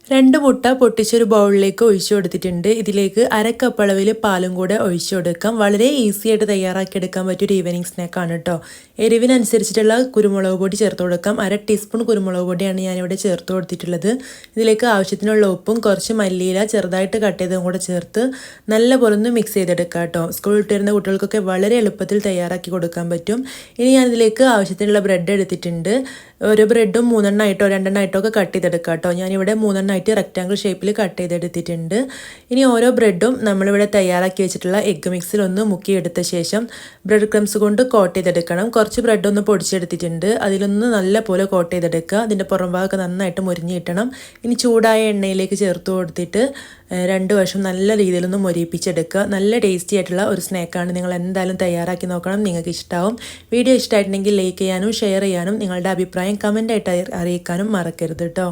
2 മുട്ട പൊട്ടിച്ചൊരു ബൗളിലേക്ക് ഒഴിച്ചു കൊടുത്തിട്ടുണ്ട്. ഇതിലേക്ക് 1/2 കപ്പ് അളവിൽ പാലും കൂടെ ഒഴിച്ചു കൊടുക്കാം. വളരെ ഈസി ആയിട്ട് തയ്യാറാക്കിയെടുക്കാൻ പറ്റിയൊരു ഈവനിങ് സ്നാക്കാണ് കേട്ടോ. എരിവിനനുസരിച്ചിട്ടുള്ള കുരുമുളക് പൊടി ചേർത്ത് കൊടുക്കാം. 1/2 ടീസ്പൂൺ കുരുമുളക് പൊടിയാണ് ഞാനിവിടെ ചേർത്ത് കൊടുത്തിട്ടുള്ളത്. ഇതിലേക്ക് ആവശ്യത്തിനുള്ള ഉപ്പും കുറച്ച് മല്ലിയില ചെറുതായിട്ട് കട്ട് ചെയ്തതും കൂടെ ചേർത്ത് നല്ലപോലെ ഒന്ന് മിക്സ് ചെയ്തെടുക്കാം കേട്ടോ. സ്കൂളിൽ വിട്ട് വരുന്ന കുട്ടികൾക്കൊക്കെ വളരെ എളുപ്പത്തിൽ തയ്യാറാക്കി കൊടുക്കാൻ പറ്റും. ഇനി ഞാനിതിലേക്ക് ആവശ്യത്തിനുള്ള ബ്രെഡ് എടുത്തിട്ടുണ്ട്. ഓരോ ബ്രെഡും 3 എണ്ണമായിട്ടോ 2 എണ്ണമായിട്ടോ ഒക്കെ കട്ട് ചെയ്തെടുക്കാം കേട്ടോ. ഞാനിവിടെ 3 എണ്ണമായിട്ട് റെക്റ്റാങ്കിൾ ഷേപ്പിൽ കട്ട് ചെയ്തെടുത്തിട്ടുണ്ട്. ഇനി ഓരോ ബ്രെഡും നമ്മളിവിടെ തയ്യാറാക്കി വെച്ചിട്ടുള്ള എഗ്ഗ് മിക്സിൽ ഒന്ന് മുക്കിയെടുത്ത ശേഷം ബ്രെഡ് ക്രംസ് കൊണ്ട് കോട്ട് ചെയ്തെടുക്കണം. കുറച്ച് ബ്രെഡ് ഒന്ന് പൊടിച്ചെടുത്തിട്ടുണ്ട്. അതിലൊന്ന് നല്ല പോലെ കോട്ട് ചെയ്തെടുക്കുക. അതിൻ്റെ പുറം ഭാഗമൊക്കെ നന്നായിട്ട് മുരിഞ്ഞ് കിട്ടണം. ഇനി ചൂടായ എണ്ണയിലേക്ക് ചേർത്ത് കൊടുത്തിട്ട് 2 വശം നല്ല രീതിയിലൊന്ന് മൊരിയിപ്പിച്ചെടുക്കുക. നല്ല ടേസ്റ്റി ആയിട്ടുള്ള ഒരു സ്നാക്കാണ്. നിങ്ങൾ എന്തായാലും തയ്യാറാക്കി നോക്കണം. നിങ്ങൾക്ക് ഇഷ്ടമാവും. വീഡിയോ ഇഷ്ടമായിട്ടുണ്ടെങ്കിൽ ലൈക്ക് ചെയ്യാനും ഷെയർ ചെയ്യാനും നിങ്ങളുടെ അഭിപ്രായം കമൻ്റായിട്ട് അറിയിക്കാനും മറക്കരുത് കേട്ടോ.